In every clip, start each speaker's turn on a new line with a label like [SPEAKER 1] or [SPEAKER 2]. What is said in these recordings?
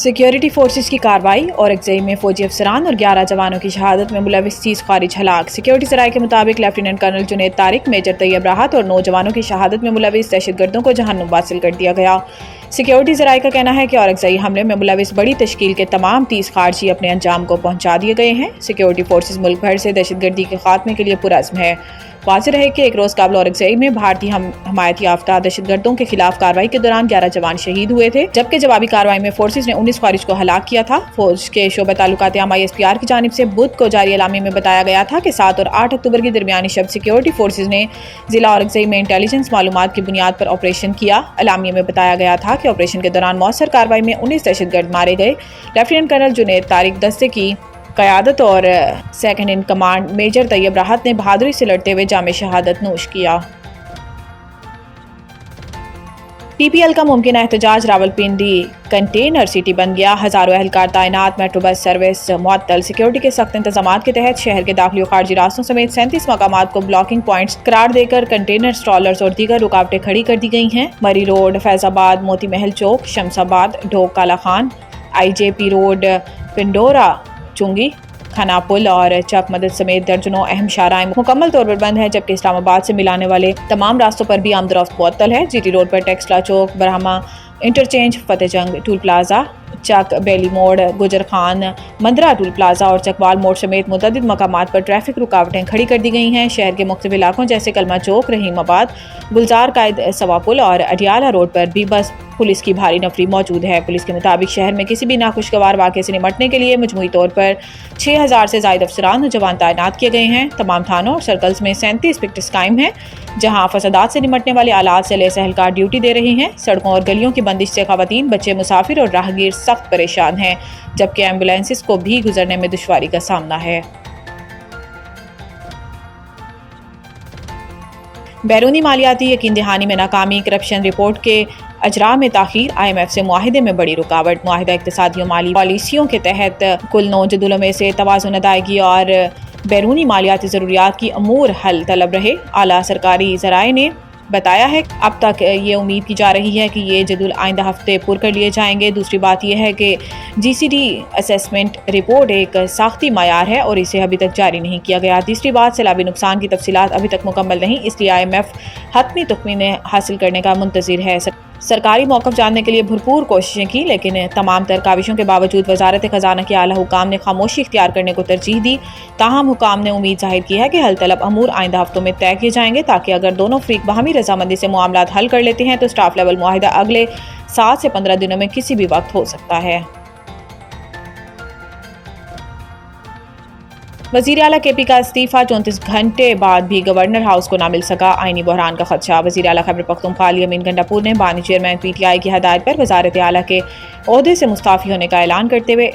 [SPEAKER 1] Security forces की कार्रवाई और एक्जई में फौजी अफसरान और 11 जवानों की शहादत में मुलविस 30 खारिज हलाक। सिक्योरिटी ज़राए के मुताबिक lieutenant colonel Junaid Tariq, major Tayyab Rahat और 9 जवानों की शहादत में मुलविस दहशतगर्दों को जहन्नुम वासिल कर दिया गया। सिक्योरिटी ज़राए का कहना है कि औरकज़ई हमले में मुलविस बड़ी तश्कील के तमाम 30 खारजी अपने अंजाम को पहुंचा दिए गए हैं। सिक्योरिटी फोर्सेस मुल्क भर से दहशतगर्दी के खात्मे के लिए पुरअज़्म है। वाज़ेह रहे कि एक रोज़ काबिल औरकज़ई में भारतीय हमायत याफ्ता दहशतगर्दों के खिलाफ कार्रवाई के दौरान 11 जवान शहीद हुए थे, जबकि जवाबी कार्रवाई में फोर्सेस ने 19 खारिज को हलाक किया था। फौज के शोबे ताल्लुकात आमा ISPR की जानिब से बुध को जारी एलामिया में बताया गया था कि 7 और 8 अक्टूबर की दरमियानी शब सिक्योरिटी फोर्सेस ने जिला औरकज़ई में इंटेलिजेंस मालूमात की बुनियाद पर ऑपरेशन किया। एलामिया में बताया गया था कि ऑपरेशन के दौरान मौसर कार्रवाई में 19 दहशतगर्द मारे गए। लेफ्टिनेंट कर्नल जुनैद तारिक दस्ते की क़यादत और second in command major Tayyab Rahat ने बहादुरी से लड़ते हुए जामे शहादत नोश किया। PPL का मुमकिन एहतजाज, रावलपिंडी कंटेनर सिटी बन गया, हज़ारों एहलकार तैनात, मेट्रो बस सर्विस मुअत्तल। सिक्योरिटी के सख्त इंतजाम के तहत शहर के दाखिली और खारजी रास्तों समेत 37 मकामात को ब्लॉकिंग पॉइंट्स करार देकर कंटेनर स्ट्रॉलर्स और दीगर रुकावटें खड़ी कर दी गई हैं। मरी रोड, फैजाबाद, मोती महल चौक, शमसाबाद, ढोक काला खान, IJP रोड, पिंडोरा, चुंगी, खनापुल और चक मदद समेत दर्जनों अहम शाहराएं मुकम्मल तौर पर बंद है, जबकि इस्लामाबाद से मिलाने वाले तमाम रास्तों पर भी आमदरफ्त मुअत्तल है। GT रोड पर Taxila Chowk, Brahma interchange, Fatehjang toll plaza, Chak Beli मोड़, गुजर खान मंदरा टूल प्लाजा और चकवाल मोड़ समेत मुतअद्दिद मकामात पर ट्रैफिक रुकावटें खड़ी कर दी गई हैं। शहर के मुख्तलिफ इलाकों जैसे कलमा चौक, रहीमाबाद, गुलजार कायद सवापुल और अडियाला रोड पर भी बस पुलिस की भारी नफरी मौजूद है। पुलिस के मुताबिक शहर में किसी भी नाखुशगवार वाक़े से निमटने के लिए मजमूई तौर पर 6000 से ज़ायद अफसरान और जवान तैनात किए गए हैं। तमाम थानों और सर्कल्स में 37 पिकेट्स कायम हैं, जहां फसादात से निमटने वाले आलात से लैस एहलकार ड्यूटी दे रहे हैं। सड़कों और गलियों की बंदिश से खवातीन, बच्चे, मुसाफिर और राहगीर सख्त परेशान हैं, जबकि एम्बुलेंसेस को भी गुजरने में दुश्वारी का सामना है। बैरूनी मालियाती यकीन दहानी में नाकामी, करप्शन रिपोर्ट के अजरा में ताखीर, IMF से मुआहिदे में बड़ी रुकावट। मुआहिदा इक्तिसादी और माली पॉलिसियों के तहत कुल 9 जदूलों में से तवाज़ुन अदायगी और बैरूनी मालियाती ज़रूरियात की अमूर हल तलब रहे। आला सरकारी ज़राए ने बताया है अब तक ये उम्मीद की जा रही है कि ये जदूल आइंदा हफ्ते पुर कर लिए जाएंगे। दूसरी बात यह है कि GCD असेसमेंट रिपोर्ट एक साख्ती मायार है और इसे अभी तक जारी नहीं किया गया। तीसरी बात, सैलाबी नुकसान की तफसीलात अभी तक मुकम्मल नहीं, इसलिए IMF हतमी तखमीने हासिल करने का मुंतज़िर है। सरकारी मौक़िफ़ जानने के लिए भरपूर कोशिशें की, लेकिन तमाम तर काविशों के बावजूद वजारत ख़जाना के आला हुकाम ने खामोशी इख्तियार करने को तरजीह दी। ताहम हुकाम ने उम्मीद ज़ाहिर की है कि हल तलब अमूर आइंदा हफ्तों में तय किए जाएंगे, ताकि अगर दोनों फ़रीक बाहमी रजामंदी से मामलात हल कर लेते हैं तो स्टाफ लेवल मुआहिदा अगले 7 से 15 दिनों में किसी भी वक्त हो सकता है। वज़ीर आला KP का इस्तीफ़ा, 34 घंटे बाद भी गवर्नर हाउस को ना मिल सका, आईनी बहरान का खदशा। वज़ीर आला खैबर पख्तूनख्वा अली अमीन गंडापुर ने बानी चेयरमैन PTI की हदायत पर वज़ारत आला के ओहदे से मुस्ताफ़ी होने का ऐलान करते हुए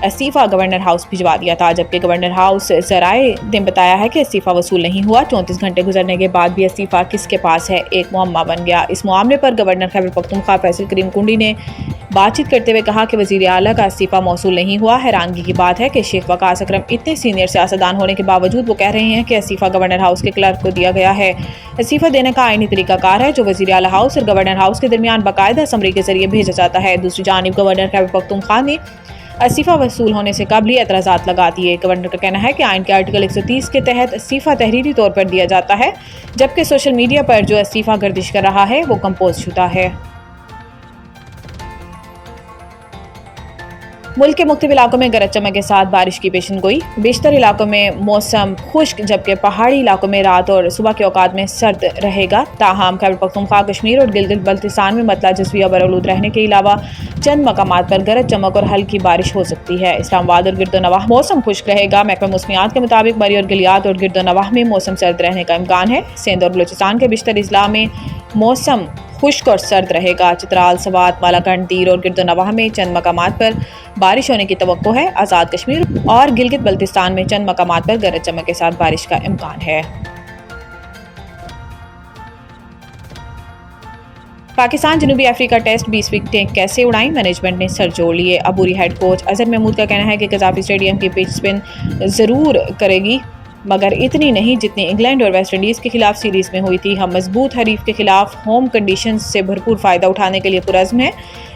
[SPEAKER 1] इस्तीफ़ा गवर्नर हाउस भिजवा दिया था, जबकि गवर्नर हाउस ज़राए ने बताया है कि इस्तीफ़ा वसूल नहीं हुआ। 34 घंटे गुजरने के बाद भी इस्तीफ़ा किसके पास है, एक मुअम्मा बन गया। इस मामले पर गवर्नर खैबर पख्तूनख्वा फैसल करीम कुंडी ने बातचीत करते हुए कहा कि वज़ीर आला का इस्तीफ़ा मौसूल नहीं हुआ। हैरानगी की बात है कि शेख वकास अकरम इतने सीनियर सियासतदान होने के बावजूद वो कह रहे हैं कि इस्तीफ़ा गवर्नर हाउस के क्लर्क को दिया गया है। इस्तीफ़ा देने का आईनी तरीकाकार है, जो वज़ीर आला हाउस और गवर्नर हाउस के दरमियान बाकायदा समरी के जरिए भेजा जाता है। दूसरी जानिब गवर्नर खैबर पख्तूनख्वा ने इस्तीफ़ा वसूल होने से कबल ही एतराज़ात लगा दिए। गवर्नर का कहना है कि आइन के आर्टिकल 130 के तहत इस्तीफ़ा तहरीरी तौर पर दिया जाता है, जबकि सोशल मीडिया पर जो इस्तीफ़ा गर्दिश कर रहा है वो कंपोज शुदा है। मुल्क के मुख्तलिफ इलाकों में गरज चमक के साथ बारिश की पेशन गोई। बेशतर इलाकों में मौसम खुश्क, जबकि पहाड़ी इलाकों में रात और सुबह के औकात में सर्द रहेगा। ताहम खैबर पख्तूनख्वा, कश्मीर और गिलगित बल्तिस्तान में मतला जज़वी और बरआलूद रहने के अलावा चंद मकामात पर गरज चमक और हल्की बारिश हो सकती है। इस्लामाबाद और गिरदोनवाह मौसम खुश्क रहेगा। महकमा मौसमियात के मुताबिक मरी और गिलियात और गिरदोनवाह में मौसम सर्द रहने का इम्कान है। सिंध और बलूचिस्तान के बिश्तर अजला में मौसम खुश्क और सर्द रहेगा। चित्राल, सवात, बालाकंड, दीर और गिरदोनवाह में चंद मकामात पर बारिश होने की तवक्को है। आज़ाद कश्मीर और गिलगित बल्तिस्तान में चंद मकामात पर गरज चमक के साथ बारिश का इम्कान है। पाकिस्तान जनूबी अफ्रीका टेस्ट 20 विकेटें कैसे उड़ाई, मैनेजमेंट ने सर जोड़ लिए। अबूरी हेड कोच अजहर महमूद का कहना है कि कज़ाफ़ी स्टेडियम की पिच स्पिन ज़रूर करेगी, मगर इतनी नहीं जितनी इंग्लैंड और वेस्ट इंडीज़ के खिलाफ सीरीज़ में हुई थी। हम मजबूत हरीफ के खिलाफ होम कंडीशंस से भरपूर फ़ायदा उठाने के लिए पुरज़्म हैं।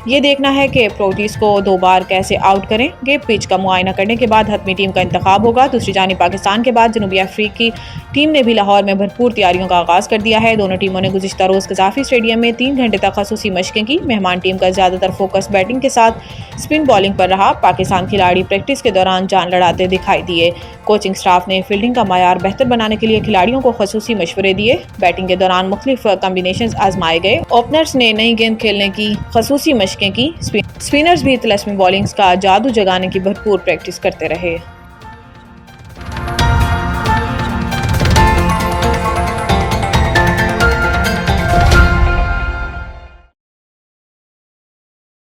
[SPEAKER 1] یہ دیکھنا ہے کہ پروٹیز کو 2 بار کیسے آؤٹ کریں گے۔ پچ کا معائنہ کرنے کے بعد حتمی ٹیم کا انتخاب ہوگا۔ دوسری جانب پاکستان کے بعد جنوبی افریقی ٹیم نے بھی لاہور میں بھرپور تیاریوں کا آغاز کر دیا ہے۔ دونوں ٹیموں نے گزشتہ روز قذافی اسٹیڈیم میں 3 گھنٹے تک خصوصی مشقیں کی۔ مہمان ٹیم کا زیادہ تر فوکس بیٹنگ کے ساتھ اسپن بالنگ پر رہا۔ پاکستان کھلاڑی پریکٹس کے دوران جان لڑاتے دکھائی دیے۔ کوچنگ سٹاف نے فیلڈنگ کا معیار بہتر بنانے کے لیے کھلاڑیوں کو خصوصی مشورے دیے۔ بیٹنگ کے دوران مختلف کمبینیشنز آزمائے گئے۔ اوپنرز نے نئی گیند کھیلنے کی خصوصی مشقیں کی۔ اسپنرز بھی طلسمی بالنگز کا جادو جگانے کی بھرپور پریکٹس کرتے رہے۔